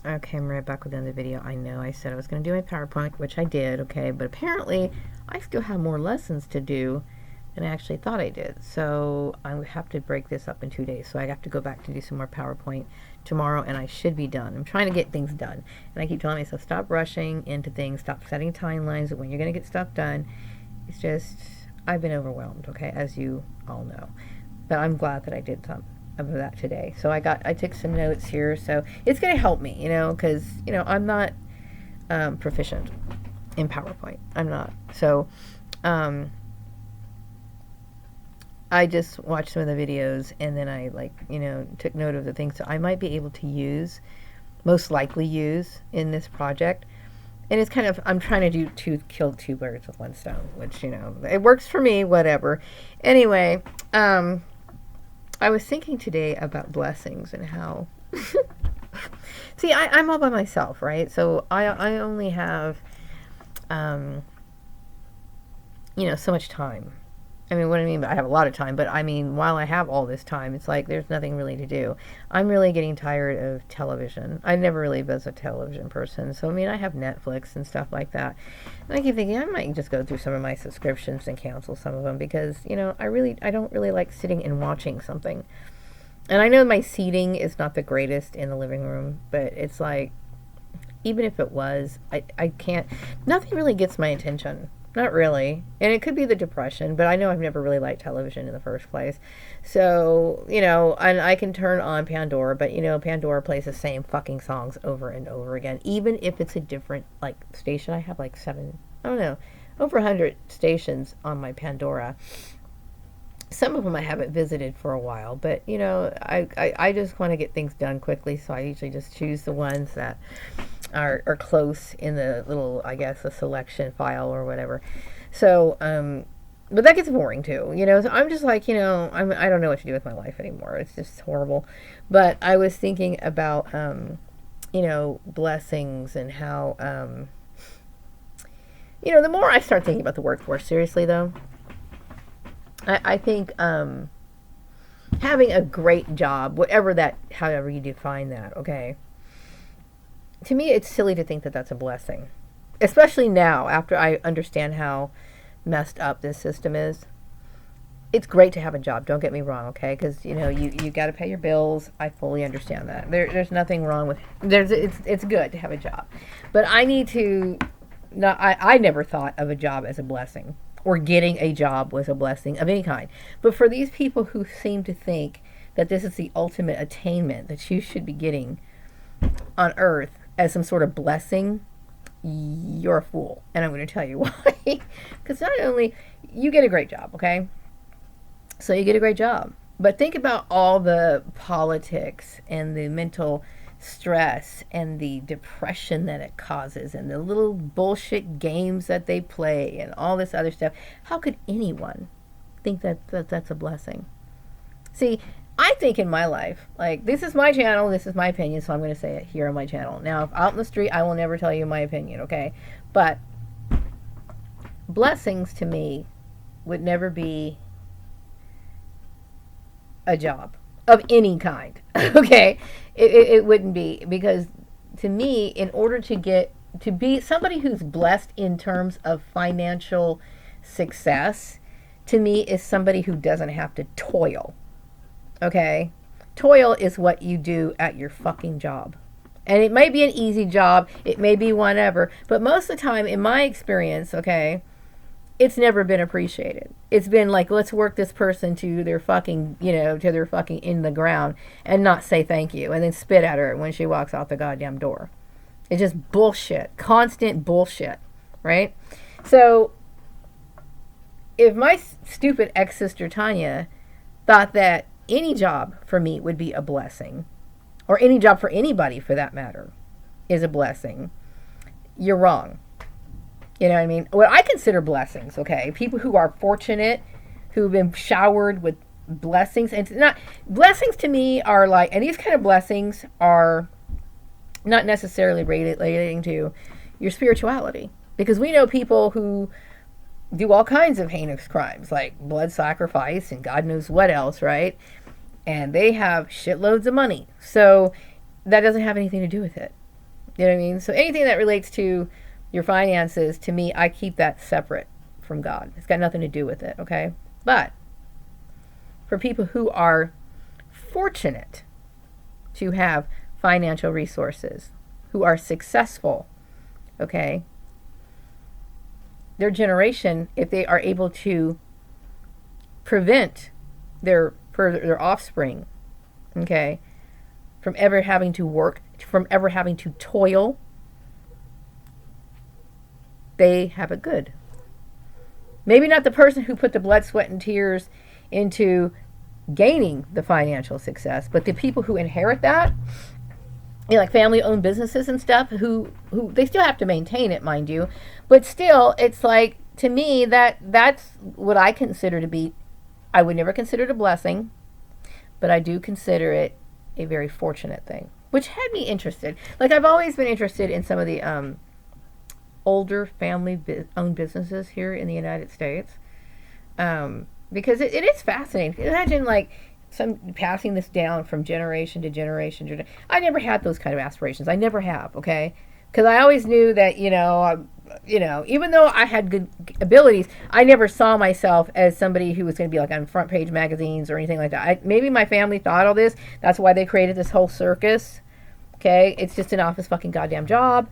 Okay, I'm right back with another video. I know I said I was going to do my PowerPoint, which I did, okay, but apparently I still have more lessons to do than I actually thought I did. So I would have to break this up in 2 days. So I have to go back to do some more PowerPoint tomorrow, and I should be done. I'm trying to get things done. And I keep telling myself, stop rushing into things, stop setting timelines of when you're going to get stuff done. It's just, I've been overwhelmed, okay, as you all know. But I'm glad that I did some of that today. So I took some notes here. So it's going to help me, because, I'm not proficient in PowerPoint. I'm not. So um, I just watched some of the videos, and then I took note of the things that I might be able to use, most likely use in this project. And it's kind of, I'm trying to kill two birds with one stone, which, it works for me, whatever. Anyway, I was thinking today about blessings and how, see, I'm all by myself, right? So I only have, so much time. I mean, what I mean, I have a lot of time, but I mean, while I have all this time, it's like there's nothing really to do. I'm really getting tired of television. I never really was a television person. So, I mean, I have Netflix and stuff like that. And I keep thinking I might just go through some of my subscriptions and cancel some of them because, I don't really like sitting and watching something. And I know my seating is not the greatest in the living room, but it's like, even if it was, I can't, nothing really gets my attention. Not really. And it could be the depression, but I know I've never really liked television in the first place. So, and I can turn on Pandora, but, Pandora plays the same fucking songs over and over again. Even if it's a different, station. I have, I don't know, over 100 stations on my Pandora. Some of them I haven't visited for a while, but, I just want to get things done quickly, so I usually just choose the ones that are close in the little, I guess, a selection file or whatever. So, but that gets boring too, So I'm just like, I don't know what to do with my life anymore. It's just horrible. But I was thinking about, blessings and how, the more I start thinking about the workforce seriously, though, I think having a great job, however you define that, okay. To me, it's silly to think that that's a blessing, especially now after I understand how messed up this system is. It's great to have a job. Don't get me wrong, okay? Because you got to pay your bills. I fully understand that. There's nothing wrong with it's good to have a job, but I need to. Not I never thought of a job as a blessing, or getting a job was a blessing of any kind. But for these people who seem to think that this is the ultimate attainment that you should be getting on earth as some sort of blessing, you're a fool. And I'm going to tell you why. Because not only you get a great job, okay? So you get a great job. But think about all the politics and the mental stress and the depression that it causes and the little bullshit games that they play and all this other stuff. How could anyone think that that's a blessing? See, I think in my life, this is my channel, this is my opinion, so I'm going to say it here on my channel. Now, if out in the street, I will never tell you my opinion, okay? But blessings to me would never be a job of any kind, okay? It wouldn't be, because to me, in order to be somebody who's blessed in terms of financial success, to me is somebody who doesn't have to toil. Okay? Toil is what you do at your fucking job. And it may be an easy job, it may be whatever, but most of the time, in my experience, okay, it's never been appreciated. It's been like, let's work this person to their fucking, to their fucking in the ground and not say thank you and then spit at her when she walks out the goddamn door. It's just bullshit. Constant bullshit. Right? So, if my stupid ex-sister Tanya thought that any job for me would be a blessing, or any job for anybody for that matter is a blessing, you're wrong. You know what I mean? What I consider blessings, okay? People who are fortunate, who've been showered with blessings. And it's not, blessings to me are like, and these kind of blessings are not necessarily relating to your spirituality. Because we know people who do all kinds of heinous crimes, like blood sacrifice and God knows what else, right? And they have shitloads of money. So that doesn't have anything to do with it. You know what I mean? So anything that relates to your finances, to me, I keep that separate from God. It's got nothing to do with it, okay? But for people who are fortunate to have financial resources, who are successful, okay, their generation, if they are able to prevent their offspring, okay, from ever having to work, from ever having to toil, they have it good. Maybe not the person who put the blood, sweat, and tears into gaining the financial success, but the people who inherit that, you know, like family-owned businesses and stuff, who they still have to maintain it, mind you, but still, it's like, to me, that's what I consider to be. I would never consider it a blessing, but I do consider it a very fortunate thing, which had me interested. Like, I've always been interested in some of the older family-owned businesses here in the United States, because it is fascinating. Imagine, like, some passing this down from generation to generation. I never had those kind of aspirations. I never have, okay? Because I always knew that, even though I had good abilities, I never saw myself as somebody who was going to be like on front page magazines or anything like that. Maybe my family thought all this. That's why they created this whole circus. Okay, it's just an office fucking goddamn job.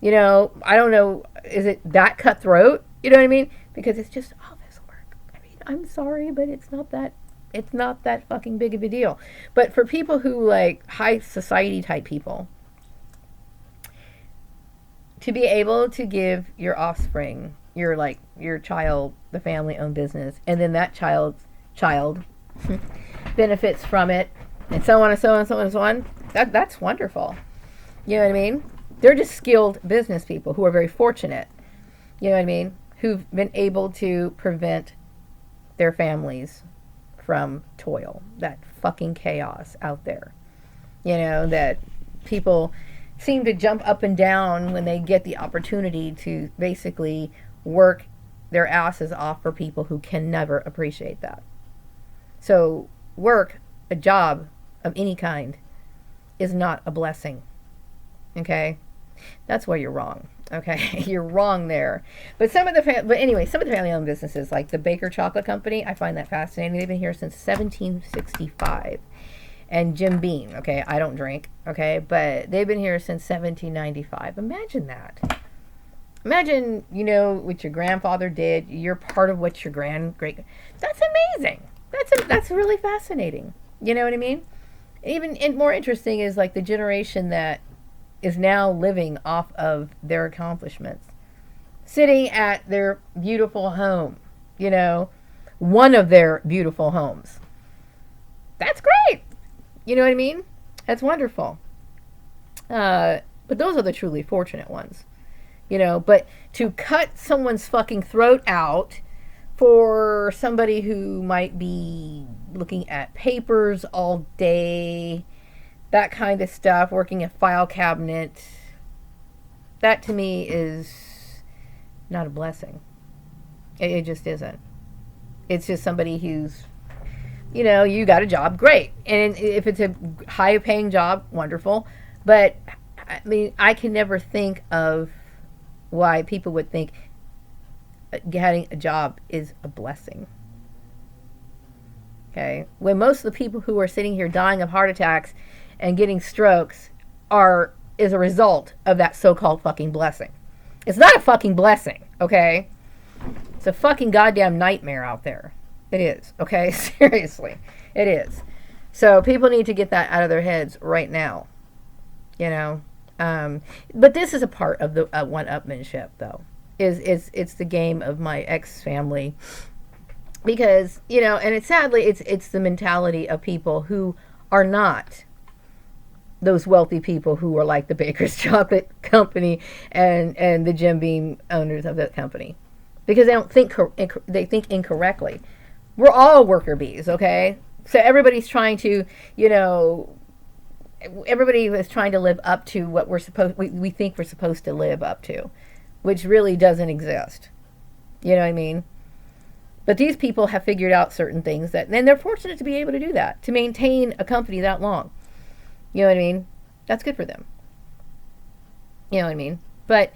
I don't know. Is it that cutthroat? You know what I mean? Because it's just office work. I mean, I'm sorry, but it's not that fucking big of a deal. But for people who, like, high society type people, to be able to give your offspring, your child, the family owned business, and then that child's child benefits from it, and so on and so on and so on and so on, that's wonderful. You know what I mean? They're just skilled business people who are very fortunate, you know what I mean, who've been able to prevent their families from toil, that fucking chaos out there. That people seem to jump up and down when they get the opportunity to basically work their asses off for people who can never appreciate that. So work, a job of any kind, is not a blessing. Okay? That's where you're wrong. Okay? You're wrong there. But some of the family-owned businesses, like the Baker Chocolate Company, I find that fascinating. They've been here since 1765. And Jim Beam, okay, I don't drink, okay, but they've been here since 1795. Imagine that. Imagine, what your grandfather did. You're part of what your great. That's amazing. That's really fascinating. You know what I mean? Even more interesting is, like, the generation that is now living off of their accomplishments, sitting at their beautiful home. One of their beautiful homes. That's great. You know what I mean? That's wonderful. But those are the truly fortunate ones. But to cut someone's fucking throat out for somebody who might be looking at papers all day, that kind of stuff, working a file cabinet, that to me is not a blessing. It just isn't. It's just somebody who's, you got a job, great. And if it's a high-paying job, wonderful. But, I mean, I can never think of why people would think getting a job is a blessing. Okay? When most of the people who are sitting here dying of heart attacks and getting strokes is a result of that so-called fucking blessing. It's not a fucking blessing, okay? It's a fucking goddamn nightmare out there. It is, okay? Seriously, it is. So people need to get that out of their heads right now, But this is a part of the one-upmanship, though. It's the game of my ex-family, because and it's the mentality of people who are not those wealthy people who are like the Baker's Chocolate Company and the Jim Beam owners of that company, because they don't think they think incorrectly. We're all worker bees, okay? So everybody's trying to, everybody is trying to live up to what we think we're supposed to live up to, which really doesn't exist. You know what I mean? But these people have figured out certain things and they're fortunate to be able to do that, to maintain a company that long. You know what I mean? That's good for them. You know what I mean? But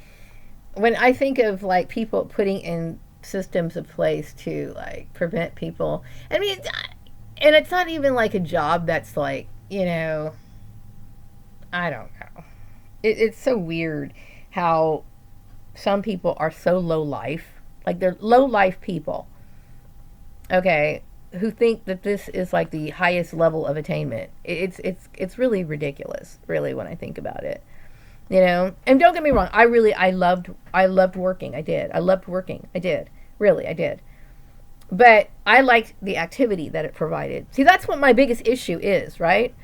when I think of like people putting in systems of place to like prevent people, I mean, and it's not even like a job that's like, I don't know. It's so weird how some people are so low life, like they're low life people, okay, who think that this is like the highest level of attainment. It's really ridiculous, really, when I think about it. And don't get me wrong, I loved working. I loved working. I did. Really, I did. But I liked the activity that it provided. See, that's what my biggest issue is, right?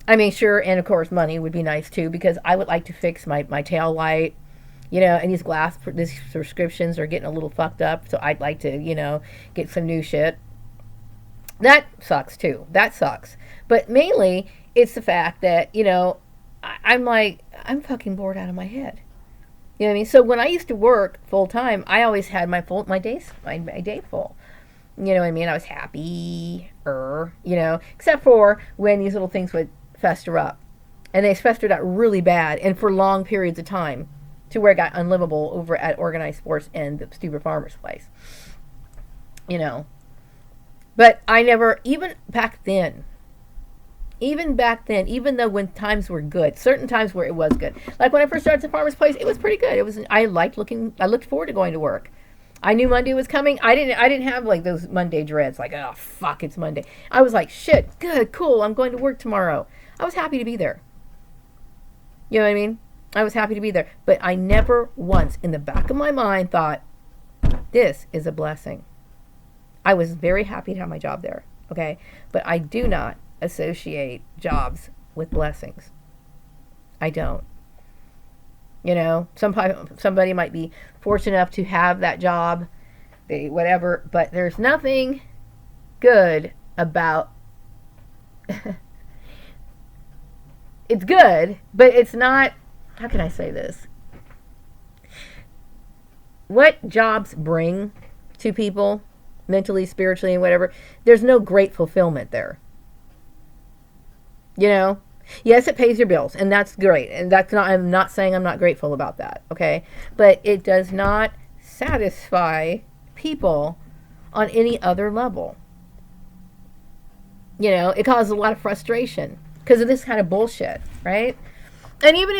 I mean, sure, and of course, money would be nice too, because I would like to fix my tail light, and these prescriptions are getting a little fucked up, so I'd like to, get some new shit. That sucks too. That sucks. But mainly, it's the fact that, I'm like, I'm fucking bored out of my head. You know what I mean? So when I used to work full time, I always had my day full. You know what I mean? I was happy, except for when these little things would fester up. And they festered out really bad and for long periods of time to where it got unlivable over at Organized Sports and the Stupid Farmer's Place. You know. But I never, even back then, even though when times were good, certain times where it was good. Like when I first started the Farmer's Place, it was pretty good. I looked forward to going to work. I knew Monday was coming. I didn't have like those Monday dreads, like, oh fuck, it's Monday. I was like, shit, good, cool, I'm going to work tomorrow. I was happy to be there. You know what I mean? I was happy to be there. But I never once in the back of my mind thought, this is a blessing. I was very happy to have my job there, okay? But I do not associate jobs with blessings. I don't. Somebody might be fortunate enough to have that job, whatever, but there's nothing good about it's good, but it's not, how can I say this? What jobs bring to people, mentally, spiritually, and whatever, there's no great fulfillment there. Yes, it pays your bills, and that's great. And I'm not saying I'm not grateful about that, okay? But it does not satisfy people on any other level. It causes a lot of frustration because of this kind of bullshit, right? And even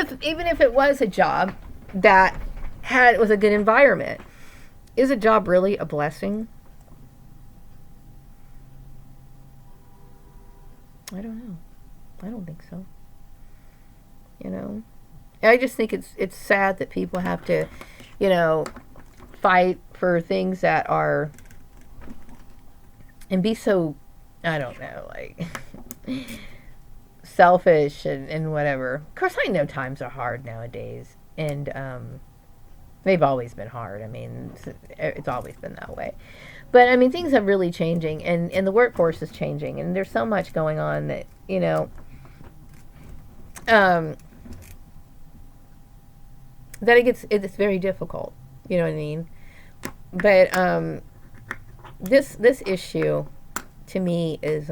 if it was a job that was a good environment, is a job really a blessing? I don't know. I don't think so. I just think it's sad that people have to, fight for things that are, and be so, I don't know, like selfish and whatever. Of course, I know times are hard nowadays, and they've always been hard. I mean, it's always been that way. But I mean, things are really changing, and the workforce is changing, and there's so much going on that that it's very difficult. You know what I mean? But this issue to me is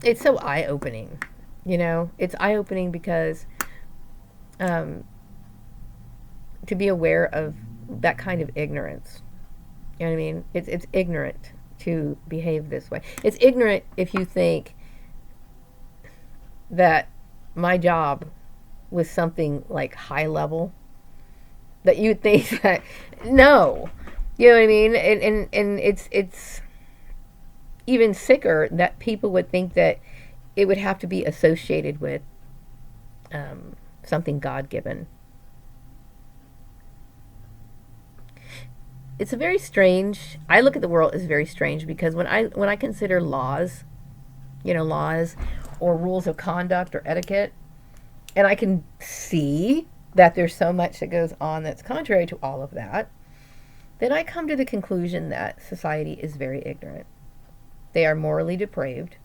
it's so eye-opening. It's eye-opening because to be aware of that kind of ignorance. You know what I mean? It's ignorant to behave this way. It's ignorant if you think that my job was something like high level, that you think that, no, you know what I mean? And it's even sicker that people would think that it would have to be associated with something God-given. It's a very strange, I look at the world as very strange, because when I consider laws or rules of conduct or etiquette, and I can see that there's so much that goes on that's contrary to all of that, then I come to the conclusion that society is very ignorant. They are morally depraved.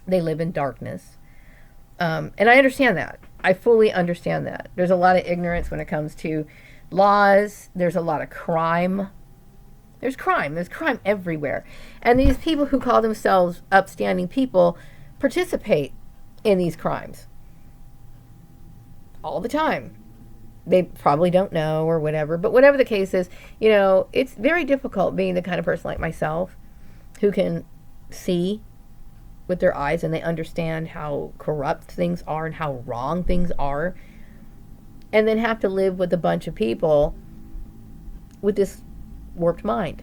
They live in darkness. And I understand that. I fully understand that. There's a lot of ignorance when it comes to laws. There's a lot of crime. There's crime everywhere. And these people who call themselves upstanding people participate in these crimes. all the time. They probably don't know or whatever, but whatever the case is, it's very difficult being the kind of person like myself who can see with their eyes and they understand how corrupt things are and how wrong things are, and then have to live with a bunch of people with this warped mind.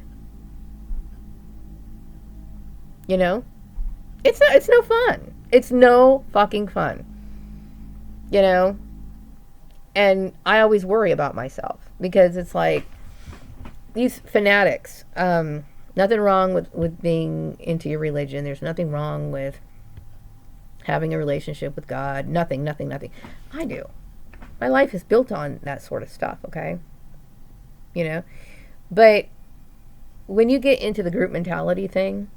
It's no fun. It's no fucking fun. And I always worry about myself because it's like these fanatics. Nothing wrong with being into your religion. There's nothing wrong with having a relationship with God. Nothing. I do. My life is built on that sort of stuff, okay? But when you get into the group mentality thing,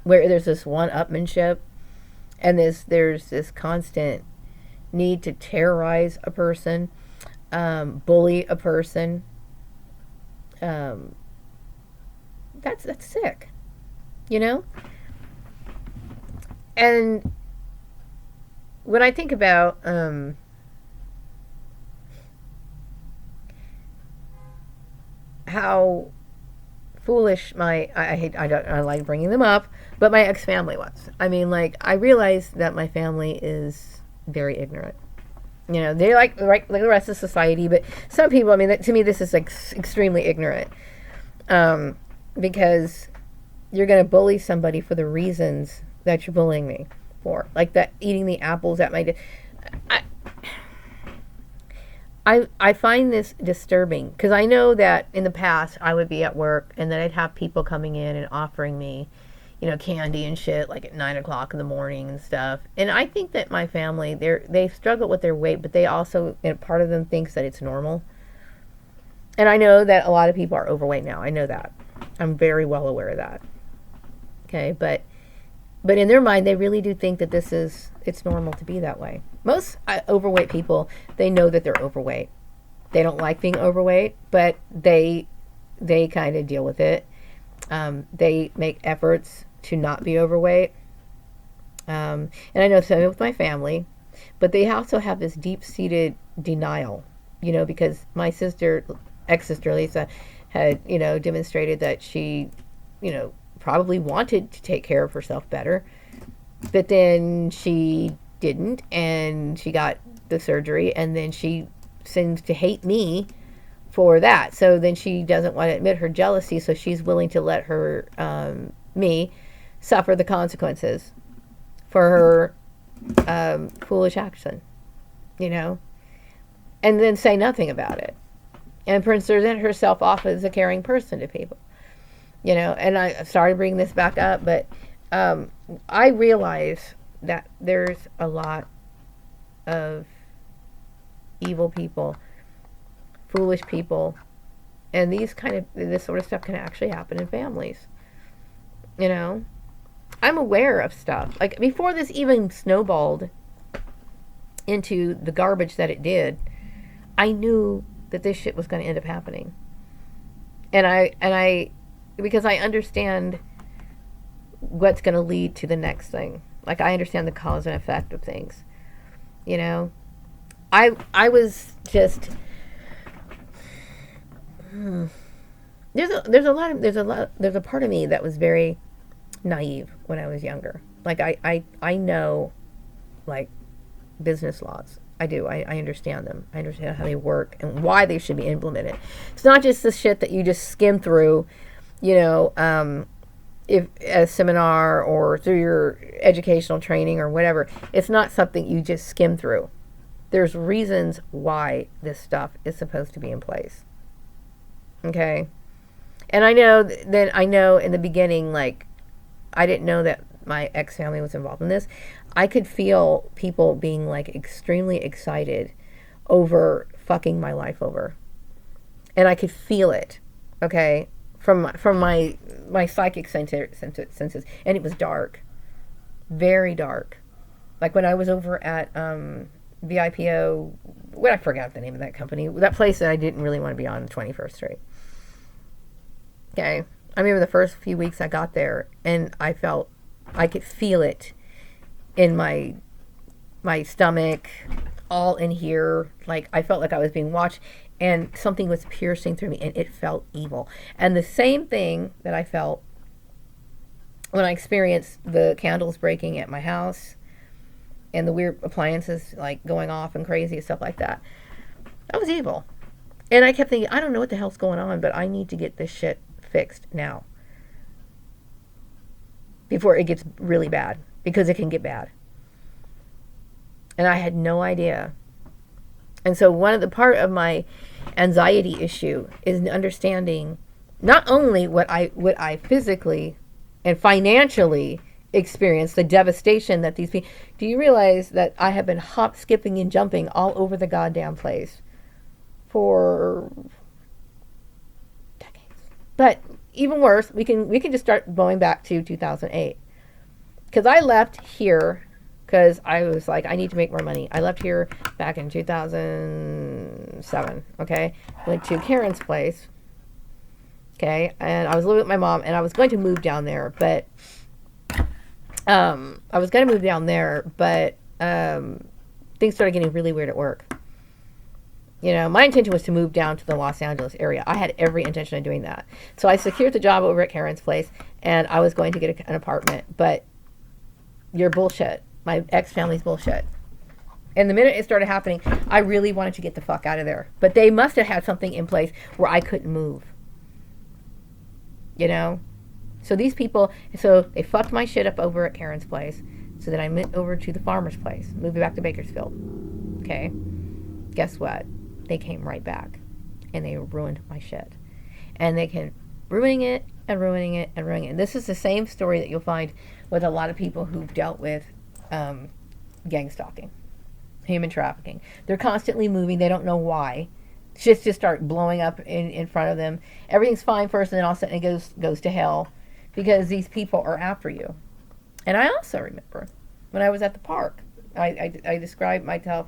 where there's this one-upmanship, and there's this constant need to terrorize a person, bully a person, that's sick, And when I think about how foolish I like bringing them up, but my ex-family was. I mean, I realized that my family is very ignorant. They're like the rest of society, but some people, to me, this is extremely ignorant. Because you're going to bully somebody for the reasons that you're bullying me for. Like that eating the apples at my... I find this disturbing because I know that in the past I would be at work and then I'd have people coming in and offering me, candy and shit at 9 o'clock in the morning and stuff. And I think that my family, they struggle with their weight, but they also, part of them thinks that it's normal. And I know that a lot of people are overweight now. I know that. I'm very well aware of that. Okay, but in their mind, they really do think that it's normal to be that way. Most overweight people, they know that they're overweight. They don't like being overweight, but they kind of deal with it. They make efforts to not be overweight. And I know some with my family, but they also have this deep-seated denial, because my ex-sister Lisa had, demonstrated that she, probably wanted to take care of herself better, but then she didn't, and she got the surgery, and then she seems to hate me for that. So then she doesn't want to admit her jealousy, so she's willing to let her, me, suffer the consequences for her foolish action, and then say nothing about it. And present herself off as a caring person to people. And I sorry to bring this back up, but I realize that there's a lot of evil people, foolish people, and this sort of stuff can actually happen in families. I'm aware of stuff. Before this even snowballed into the garbage that it did, I knew that this shit was going to end up happening. And I because I understand what's going to lead to the next thing. I understand the cause and effect of things. I was just there's a part of me that was very naive when I was younger. I know business laws. I do. I understand them. I understand how they work and why they should be implemented. It's not just the shit that you just skim through, if a seminar or through your educational training or whatever. It's not something you just skim through. There's reasons why this stuff is supposed to be in place. Okay? And I know in the beginning, I didn't know that my ex-family was involved in this. I could feel people being extremely excited over fucking my life over. And I could feel it, okay, from my psychic senses. And it was dark. Very dark. When I was over at VIPO, I forgot the name of that company, that place that I didn't really want to be on 21st Street. Okay. I remember the first few weeks I got there, and I could feel it in my stomach, all in here. Like I felt like I was being watched, and something was piercing through me, and it felt evil. And the same thing that I felt when I experienced the candles breaking at my house and the weird appliances like going off and crazy and stuff like that. That was evil. And I kept thinking, I don't know what the hell's going on, but I need to get this shit fixed now before it gets really bad, because it can get bad. And I had no idea. And so part of my anxiety issue is understanding not only what I physically and financially experience, the devastation that these people. Do you realize that I have been hop, skipping, and jumping all over the goddamn place for decades? But even worse, we can just start going back to 2008, because I left here because I was like, I need to make more money. I left here back in 2007. Okay, went to Karen's place. Okay, and I was living with my mom, and I was going to move down there, but things started getting really weird at work. You know, my intention was to move down to the Los Angeles area. I had every intention of doing that. So I secured the job over at Karen's place, and I was going to get an apartment. But you're bullshit. My ex-family's bullshit. And the minute it started happening, I really wanted to get the fuck out of there. But they must have had something in place where I couldn't move. You know? So these people, so they fucked my shit up over at Karen's place. So then I went over to the farmer's place, moved back to Bakersfield. Okay? Guess what? They came right back, and they ruined my shit. And they can ruining it and ruining it and ruining it. And this is the same story that you'll find with a lot of people who've dealt with gang stalking, human trafficking. They're constantly moving. They don't know why. Shit just start blowing up in front of them. Everything's fine first, and then all of a sudden it goes to hell because these people are after you. And I also remember when I was at the park, I described myself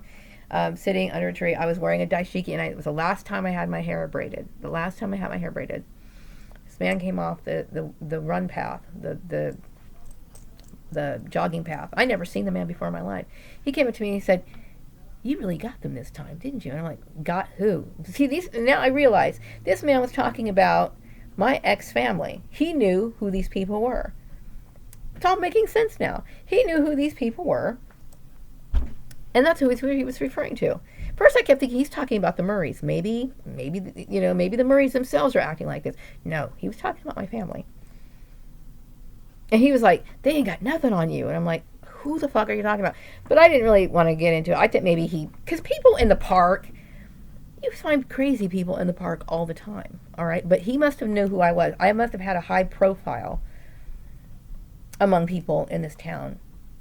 sitting under a tree. I was wearing a dashiki, and it was the last time I had my hair braided. This man came off the run path, the jogging path. I never seen the man before in my life. He came up to me and he said, "You really got them this time, didn't you?" And I'm like, "Got who?" See, now I realize this man was talking about my ex-family. He knew who these people were. It's all making sense now. He knew who these people were. And that's who he was referring to. First, I kept thinking he's talking about the Murrays. Maybe the Murrays themselves are acting like this. No, he was talking about my family. And he was like, "They ain't got nothing on you." And I'm like, who the fuck are you talking about? But I didn't really want to get into it. I think maybe because people in the park, you find crazy people in the park all the time, all right? But he must have known who I was. I must have had a high profile among people in this town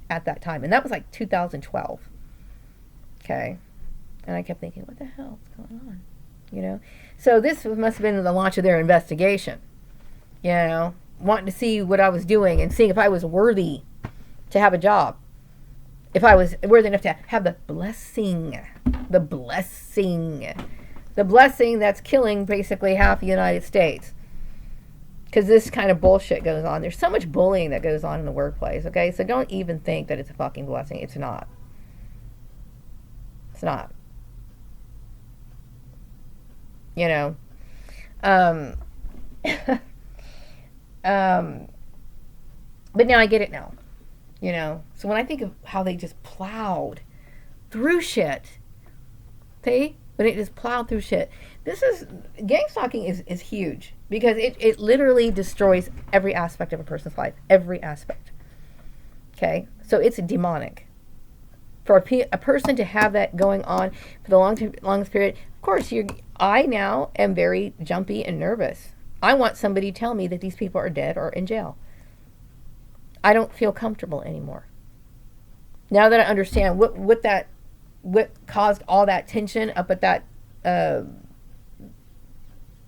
at that time. And that was like 2012. Okay. And I kept thinking, what the hell is going on? You know? So this must have been the launch of their investigation. You know? Wanting to see what I was doing and seeing if I was worthy to have a job. If I was worthy enough to have the blessing. The blessing that's killing basically half the United States. Because this kind of bullshit goes on. There's so much bullying that goes on in the workplace, okay? So don't even think that it's a fucking blessing. It's not. It's not. You know? But now I get it now. You know? So when I think of how they just plowed through shit. See? When it just plowed through shit. Gang stalking is huge. Because it literally destroys every aspect of a person's life. Every aspect. Okay? So it's demonic. For a person to have that going on for the longest period, of course, I now am very jumpy and nervous. I want somebody to tell me that these people are dead or in jail. I don't feel comfortable anymore. Now that I understand what caused all that tension up at that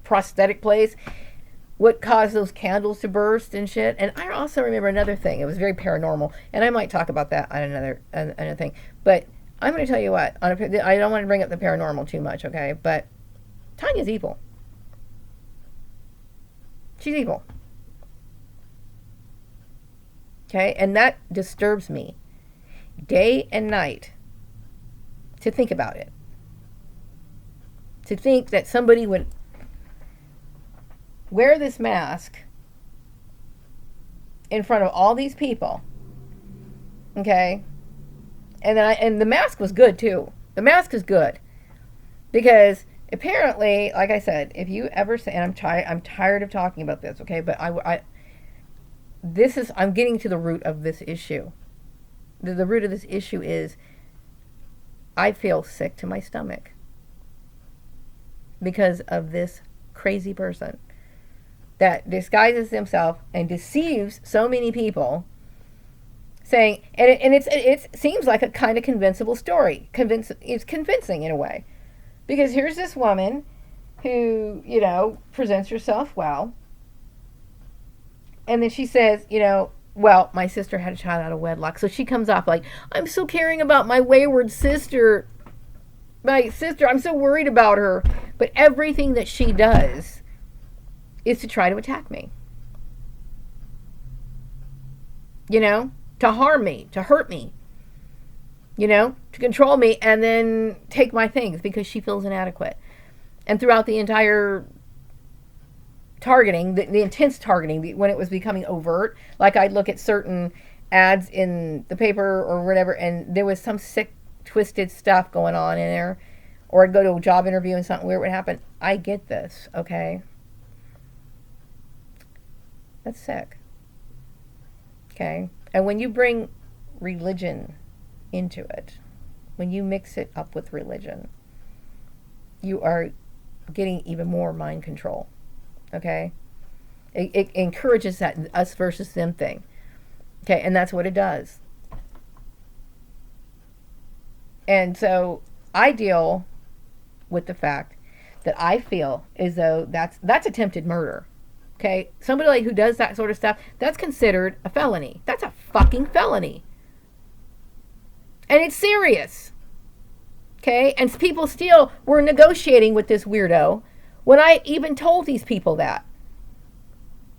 prosthetic place, what caused those candles to burst and shit. And I also remember another thing. It was very paranormal, and I might talk about that on another thing. But I'm going to tell you what. I don't want to bring up the paranormal too much, okay? But Tanya's evil. She's evil. Okay? And that disturbs me day and night. to think about it. To think that somebody would wear this mask in front of all these people, okay? And the mask was good too. The mask is good because apparently, like I said, if you ever say, and I'm tired of talking about this, okay? But I'm getting to the root of this issue. The root of this issue is I feel sick to my stomach because of this crazy person that disguises himself and deceives so many people, saying, and it seems like a kind of convincible story. It's convincing in a way, because here's this woman who, presents herself well, and then she says, well, my sister had a child out of wedlock, so she comes off like, I'm so caring about my wayward sister. I'm so worried about her. But everything that she does is to try to attack me. To harm me, to hurt me, to control me, and then take my things because she feels inadequate. And throughout the entire targeting, the intense targeting, when it was becoming overt, like I'd look at certain ads in the paper or whatever, and there was some sick, twisted stuff going on in there, or I'd go to a job interview and something weird would happen. I get this, okay? That's sick. Okay? And when you bring religion into it, when you mix it up with religion, you are getting even more mind control. Okay? It encourages that us versus them thing. Okay? And that's what it does. And so I deal with the fact that I feel as though that's attempted murder. Okay? Somebody like who does that sort of stuff, that's considered a felony. That's a fucking felony. And it's serious. Okay? And people still were negotiating with this weirdo when I even told these people that.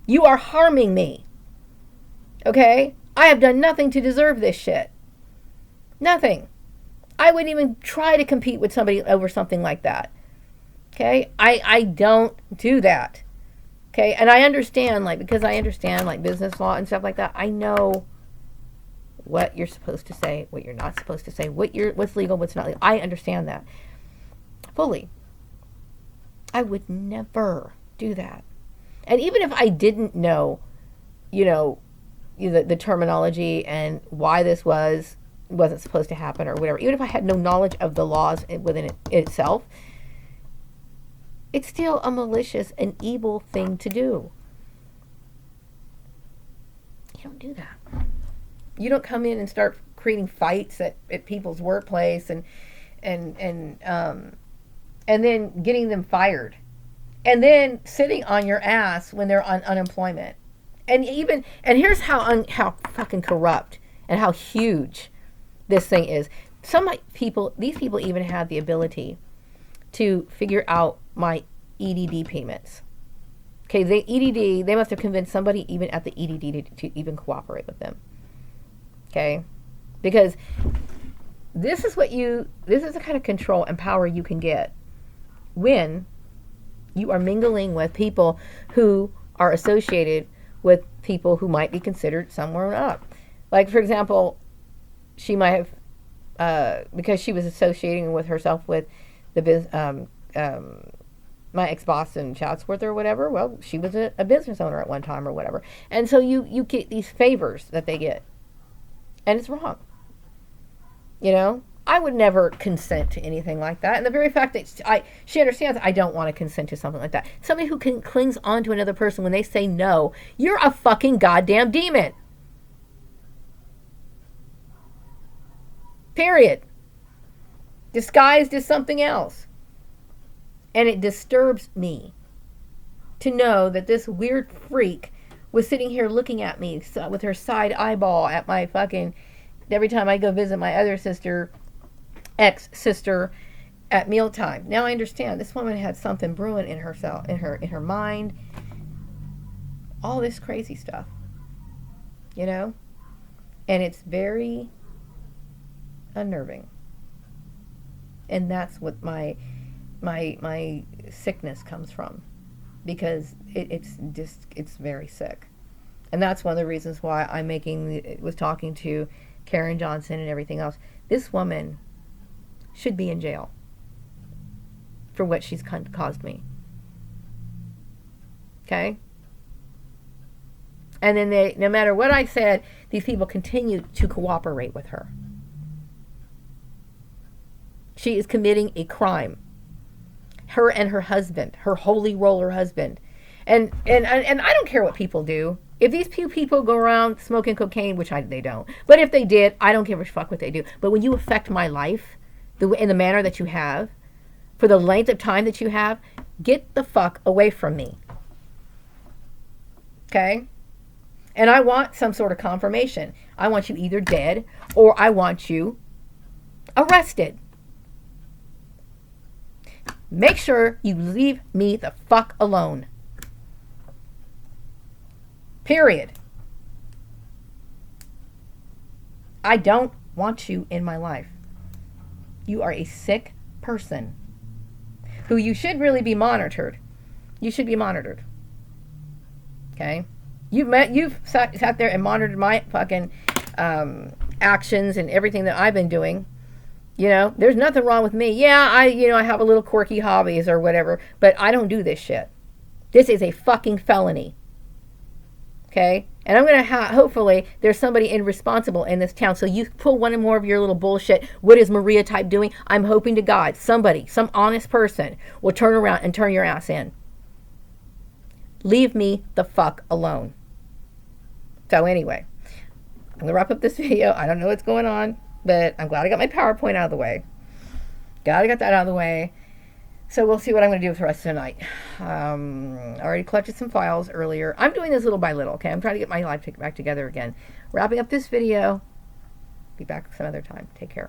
You are harming me. Okay? I have done nothing to deserve this shit. Nothing. I wouldn't even try to compete with somebody over something like that. Okay? I don't do that. Okay? And I understand, because I understand, business law and stuff like that, I know what you're supposed to say, what you're not supposed to say, what's legal, what's not legal. I understand that fully. I would never do that. And even if I didn't know, the terminology and why this wasn't supposed to happen or whatever, even if I had no knowledge of the laws within it itself, it's still a malicious and evil thing to do. You don't do that. You don't come in and start creating fights at people's workplace and then getting them fired, and then sitting on your ass when they're on unemployment. And here's how fucking corrupt and how huge this thing is. These people even have the ability to figure out my EDD payments. Okay, they must have convinced somebody even at the EDD to even cooperate with them. Okay, because this is the kind of control and power you can get when you are mingling with people who are associated with people who might be considered somewhere up. Like, for example, she might have, because she was associating with herself with the my ex-boss in Chatsworth or whatever. Well, she was a business owner at one time or whatever. And so you get these favors that they get. And it's wrong. I would never consent to anything like that. And the very fact that she understands I don't want to consent to something like that. Somebody who clings on to another person when they say no, you're a fucking goddamn demon. Period. Disguised as something else. And it disturbs me to know that this weird freak was sitting here looking at me with her side eyeball at my fucking, every time I go visit my other ex-sister at mealtime. Now I understand this woman had something brewing in herself, in her mind. All this crazy stuff. And it's very unnerving. And that's what my sickness comes from, because it's very sick. And that's one of the reasons why was talking to Karen Johnson and everything else. This woman should be in jail for what she's caused me. Okay? And then no matter what I said, these people continue to cooperate with her. She is committing a crime. Her and her husband, her holy roller husband. And I don't care what people do. If these people go around smoking cocaine, which they don't, but if they did, I don't give a fuck what they do. But when you affect my life in the manner that you have, for the length of time that you have, get the fuck away from me. Okay? And I want some sort of confirmation. I want you either dead or I want you arrested. Make sure you leave me the fuck alone. Period. I don't want you in my life. You are a sick person who you should really be monitored. You should be monitored. Okay? You've sat there and monitored my fucking actions and everything that I've been doing. You know, there's nothing wrong with me. Yeah, I have a little quirky hobbies or whatever, but I don't do this shit. This is a fucking felony. Okay? And I'm going to hopefully there's somebody irresponsible in this town. So you pull one or more of your little bullshit. What is Maria type doing? I'm hoping to God somebody, some honest person will turn around and turn your ass in. Leave me the fuck alone. So anyway, I'm going to wrap up this video. I don't know what's going on, but I'm glad I got my PowerPoint out of the way. Glad I got that out of the way. So we'll see what I'm going to do with the rest of the night. I already collected some files earlier. I'm doing this little by little, okay? I'm trying to get my life back together again. Wrapping up this video. Be back some other time. Take care.